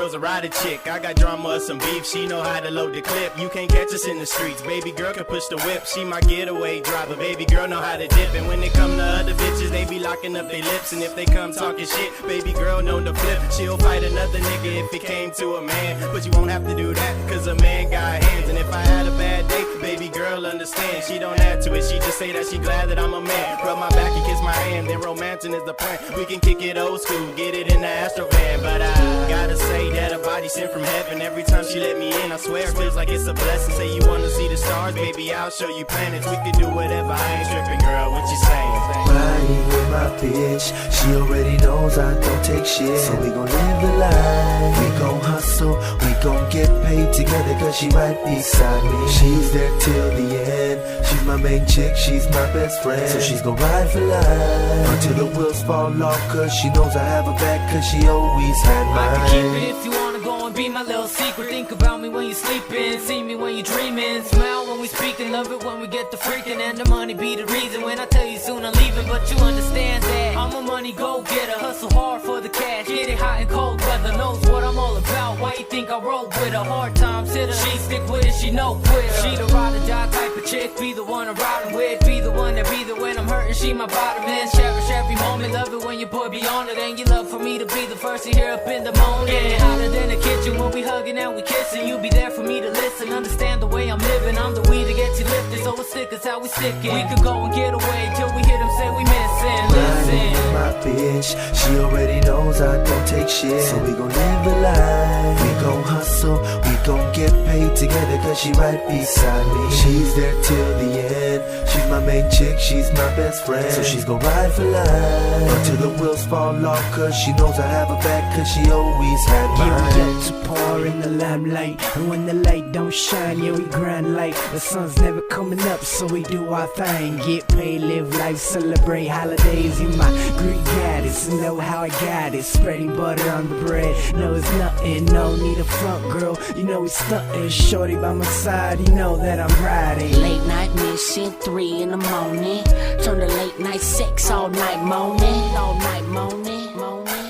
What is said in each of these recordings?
girl's a rider chick. I got drama or some beef, she know how to load the clip. You can't catch us in the streets, baby girl can push the whip. She my getaway driver, baby girl know how to dip. And when it come to other bitches, they be locking up their lips. And if they come talking shit, baby girl know the flip. She'll fight another nigga if it came to a man. But you won't have to do that, cause a man got hands. And if I had a bad day, baby girl understand. She don't add to it, she just say that she glad that I'm a man. Rub my back and kiss my hand, then romancing is the plan. We can kick it old school, get it in the Astro van. But I gotta say that a body sent from heaven. Every time she let me in, I swear it feels like it's a blessing. Say you wanna see the stars, baby, I'll show you planets. We can do whatever, I ain't tripping, girl, what you saying? Riding with my bitch, she already knows I don't take shit. So we gon' live the life, we gon' hustle, we gon' get paid together, cause she right beside me. She's there till the end, she's my main chick, she's my best friend. So she's gon' ride for life, until the wheels fall off, cause she knows I have her back, cause she always had mine. I can keep it if you wanna go and be my little secret. Think about me when you're sleeping, see me when you're dreaming. Smile when we speaking, love it when we get the freaking. And the money be the reason when I tell you soon I'm leaving. But you understand that I'm a money go-getter, hustle hard for the cash, get it hot and cold weather. Knows what I'm all about, why you think I roll with her? Hard times hit her, she stick with it, she no quitter. She the ride or die type of chick, be the one I'm riding with, be the one that be there when I'm hurting, she my bottom end. Cherish every moment, love it when you put me on it. And you love for me to be the first to hear up in the morning. Getting hotter than the kitchen when we hugging and we kissing. You be there for me to listen, understand the way I'm living. I'm the weed that gets you lifted, so it's sick, it's how we stickin'. We could go and get away till we hear them say we missing. Riding with my bitch, she already knows I don't take shit. So we gon' live the life, we gon' hustle, we gon' get paid together, cause she right beside me. She's there till the end, she's my main chick, she's my best friend. So she's gon' ride for life, until the wheels fall off, cause she knows I have her back, cause she always had mine. Yeah, we up to par in the limelight, and when the light don't shine, yeah, we grind like the sun's never coming up, so we do our thing. Get paid, live life, celebrate holidays. You my Greek goddess, know how I got it. Spreading butter on the bread, no it's nothing, no need a front girl. You know we stuntin', shorty by my side, you know that I'm riding. Late night mission, 3 in the morning. Turn to late night sex all night moaning, all night moaning.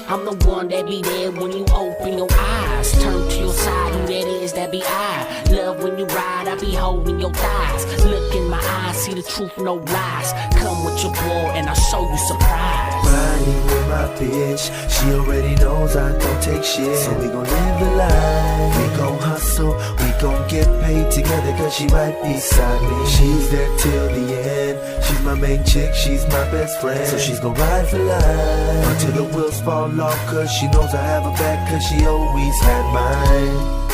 I'm the one that be there when you open your eyes. Turn to your side, who that is, that be I. Love when you ride, I be holding your thighs. Look in my eyes, see the truth, no lies. Come with your boy and I'll show you surprise. Riding with my bitch, she already knows I don't take shit. So we gon' live the life, we gon' hustle, we gon' get paid together, cause she right beside me. She's there till the end, she's my main chick, she's my best friend. So she's gon' ride for life, until the wheels fall off, cause she knows I have her back, cause she always had mine.